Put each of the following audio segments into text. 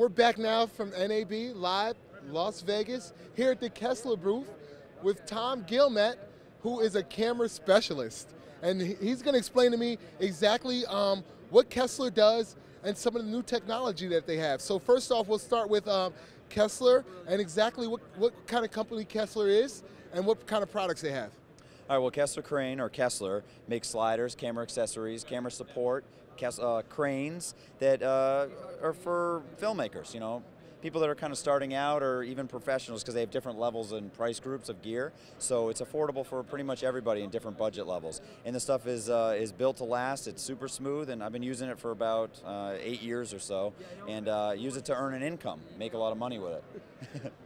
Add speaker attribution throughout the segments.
Speaker 1: we're back now from NAB, live, Las Vegas, here at the Kessler booth with Tom Gilmet, who is a camera specialist. And he's going to explain to me exactly what Kessler does and some of the new technology that they have. So first off, we'll start with Kessler and exactly what kind of company Kessler is and what kind of products they have.
Speaker 2: All right, well, Kessler Crane, or Kessler, makes sliders, camera accessories, camera support, cranes that are for filmmakers, people that are kind of starting out, or even professionals, because they have different levels and price groups of gear. So it's affordable for pretty much everybody in different budget levels. And the stuff is built to last. It's super smooth, and I've been using it for about 8 years or so, and use it to earn an income, make a lot of money with it.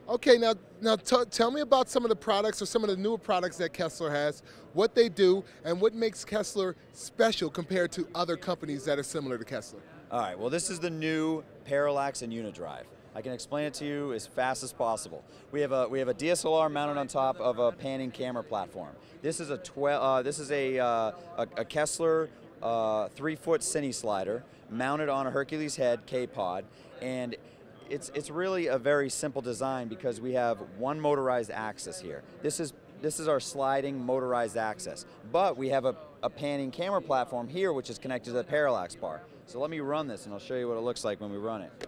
Speaker 1: Okay, now tell me about some of the products or some of the newer products that Kessler has, what they do, and what makes Kessler special compared to other companies that are similar to Kessler.
Speaker 2: All right, well, this is the new Parallax and UniDrive. I can explain it to you as fast as possible. We have a DSLR mounted on top of a panning camera platform. This is a Kessler 3-foot cine slider mounted on a Hercules head K-pod, and it's really a very simple design because we have one motorized axis here. This is our sliding motorized axis, but we have a panning camera platform here which is connected to the parallax bar. So let me run this and I'll show you what it looks like when we run it.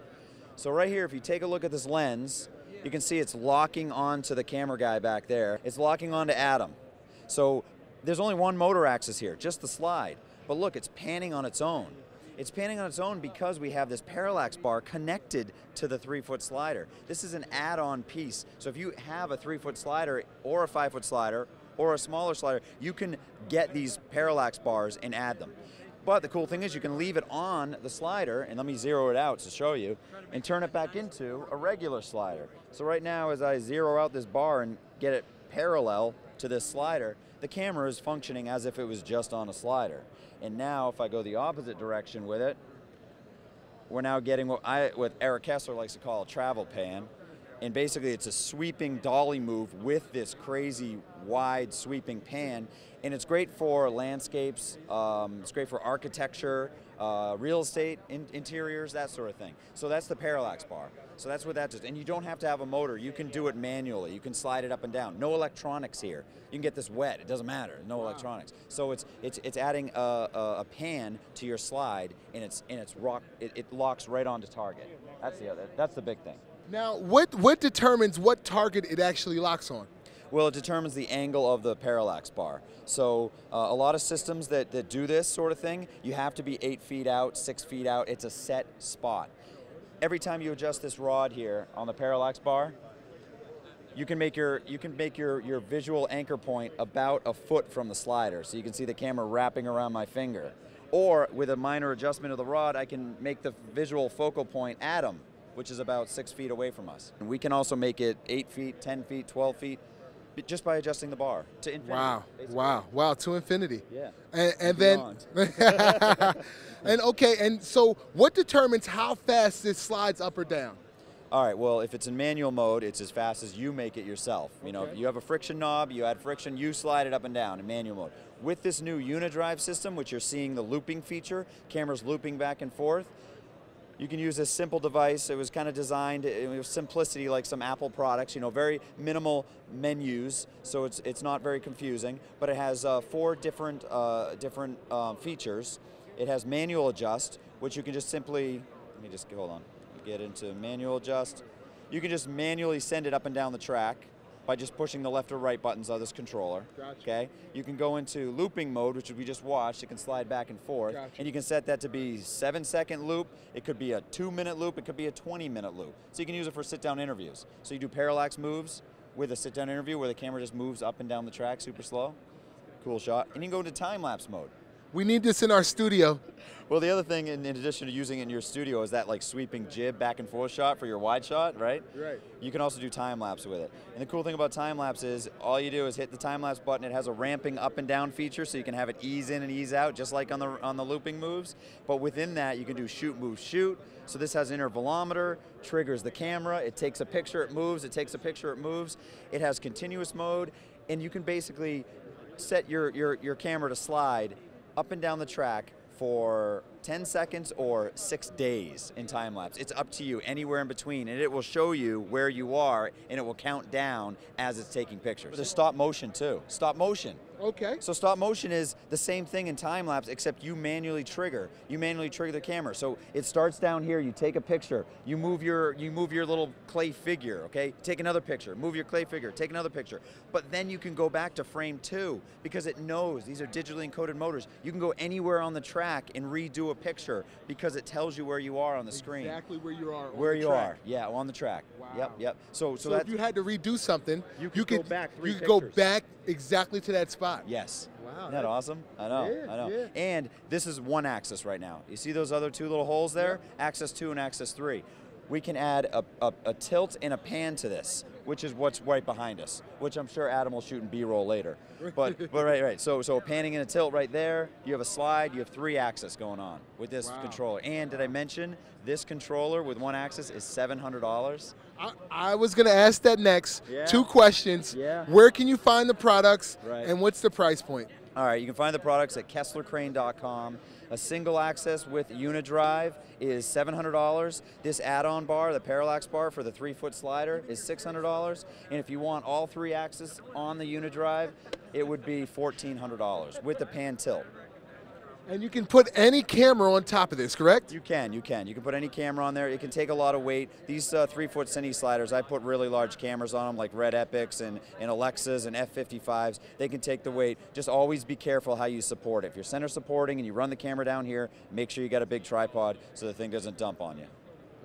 Speaker 2: So right here, if you take a look at this lens, you can see it's locking onto the camera guy back there. It's locking onto Adam. So there's only one motor axis here, just the slide. But look, it's panning on its own. It's panning on its own because we have this parallax bar connected to the 3-foot slider. This is an add-on piece. So if you have a 3-foot slider or a 5-foot slider or a smaller slider, you can get these parallax bars and add them. But the cool thing is you can leave it on the slider, and let me zero it out to show you, and turn it back into a regular slider. So right now, as I zero out this bar and get it parallel to this slider, the camera is functioning as if it was just on a slider. And now if I go the opposite direction with it, we're now getting what Eric Kessler likes to call a travel pan. And basically it's a sweeping dolly move with this crazy wide sweeping pan. And it's great for landscapes, it's great for architecture, real estate, interiors, that sort of thing. So that's the parallax bar. So that's what that does. And you don't have to have a motor. You can do it manually. You can slide it up and down. No electronics here. You can get this wet. It doesn't matter. No electronics. So it's adding a pan to your slide, and it locks right onto target. That's the big thing.
Speaker 1: Now, what determines what target it actually locks on?
Speaker 2: Well, it determines the angle of the parallax bar. So a lot of systems that do this sort of thing, you have to be 8 feet out, 6 feet out. It's a set spot. Every time you adjust this rod here on the parallax bar, you can make your visual anchor point about a foot from the slider. So you can see the camera wrapping around my finger. Or with a minor adjustment of the rod, I can make the visual focal point Adam, which is about 6 feet away from us. And we can also make it 8 feet, 10 feet, 12 feet, just by adjusting the bar to infinity. Wow,
Speaker 1: to infinity.
Speaker 2: Yeah.
Speaker 1: And then, and so what determines how fast this slides up or down?
Speaker 2: All right, well, if it's in manual mode, it's as fast as you make it yourself.
Speaker 1: Okay.
Speaker 2: If you have a friction knob, you add friction, you slide it up and down in manual mode. With this new UniDrive system, which you're seeing the looping feature, cameras looping back and forth, you can use this simple device. It was kind of designed with simplicity, like some Apple products, very minimal menus, so it's not very confusing, but it has 4 different features. It has manual adjust, which you can just simply, hold on, get into manual adjust. You can just manually send it up and down the track by just pushing the left or right buttons of this controller.
Speaker 1: Gotcha.
Speaker 2: Okay? You can go into looping mode, which we just watched. It can slide back and forth.
Speaker 1: Gotcha.
Speaker 2: And you can set that to be 7-second loop. It could be a 2-minute loop. It could be a 20-minute loop. So you can use it for sit-down interviews. So you do parallax moves with a sit-down interview where the camera just moves up and down the track super slow. Cool shot. And you can go into time-lapse mode.
Speaker 1: We need this in our studio.
Speaker 2: Well, the other thing, in addition to using it in your studio, is that sweeping jib back and forth shot for your wide shot, right?
Speaker 1: Right.
Speaker 2: You can also do time lapse with it. And the cool thing about time lapse is all you do is hit the time lapse button. It has a ramping up and down feature, so you can have it ease in and ease out, just like on the looping moves. But within that, you can do shoot, move, shoot. So this has intervalometer, triggers the camera. It takes a picture, it moves. It takes a picture, it moves. It has continuous mode, and you can basically set your camera to slide up and down the track for 10 seconds or 6 days in time lapse. It's up to you, anywhere in between, and it will show you where you are, and it will count down as it's taking pictures. There's stop motion too. Stop motion.
Speaker 1: Okay.
Speaker 2: So stop motion is the same thing in time lapse, except you manually trigger. You manually trigger the camera. So it starts down here. You take a picture. You move your little clay figure. Okay. Take another picture. Move your clay figure. Take another picture. But then you can go back to frame 2 because it knows these are digitally encoded motors. You can go anywhere on the track and redo a picture because it tells you where you are on the screen.
Speaker 1: Exactly where you are.
Speaker 2: Where you are. Yeah, on the track.
Speaker 1: Wow.
Speaker 2: Yep. So
Speaker 1: if you had to redo something,
Speaker 2: you could go back 3
Speaker 1: You could go back exactly to that spot.
Speaker 2: Yes.
Speaker 1: Wow.
Speaker 2: Isn't that awesome? I know.
Speaker 1: Yeah,
Speaker 2: I know.
Speaker 1: yeah.
Speaker 2: And this is one axis right now. You see those other 2 little holes there?
Speaker 1: Yeah.
Speaker 2: Axis 2 and axis 3. We can add a tilt and a pan to this, which is what's right behind us, which I'm sure Adam will shoot in B-roll later. But right. So a panning and a tilt right there. You have a slide. You have 3 axis going on with this controller. And did I mention this controller with 1 axis is $700?
Speaker 1: I was going to ask that next.
Speaker 2: Yeah.
Speaker 1: 2 questions.
Speaker 2: Yeah.
Speaker 1: Where can you find the products,
Speaker 2: Right.
Speaker 1: and what's the price point?
Speaker 2: All right, you can find the products at KesslerCrane.com. A single axis with UniDrive is $700. This add-on bar, the Parallax bar for the 3-foot slider, is $600. And if you want all 3 axes on the UniDrive, it would be $1,400 with the pan tilt.
Speaker 1: And you can put any camera on top of this, correct?
Speaker 2: You can. You can put any camera on there. It can take a lot of weight. These 3-foot cine sliders, I put really large cameras on them, like Red Epics and Alexas and F55s. They can take the weight. Just always be careful how you support it. If you're center supporting and you run the camera down here, make sure you got a big tripod so the thing doesn't dump on you.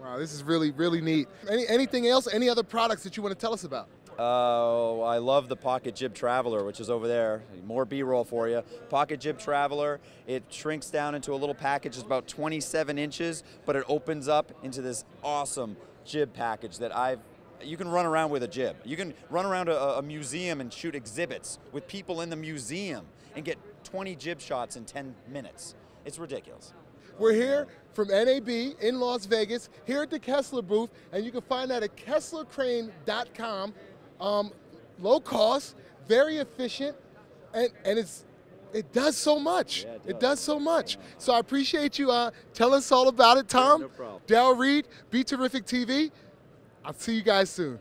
Speaker 1: Wow, this is really, really neat. Anything else? Any other products that you want to tell us about?
Speaker 2: I love the Pocket Jib Traveler, which is over there. More B-roll for you. Pocket Jib Traveler, it shrinks down into a little package. It's about 27 inches, but it opens up into this awesome jib package that you can run around with a jib. You can run around a museum and shoot exhibits with people in the museum and get 20 jib shots in 10 minutes. It's ridiculous.
Speaker 1: We're here from NAB in Las Vegas, here at the Kessler booth, and you can find that at KesslerCrane.com. Low cost, very efficient, and it does so much.
Speaker 2: Yeah,
Speaker 1: it does so much. So I appreciate you telling us all about it, Tom.
Speaker 2: No problem.
Speaker 1: Dale Reed, BeTerrific TV. I'll see you guys soon.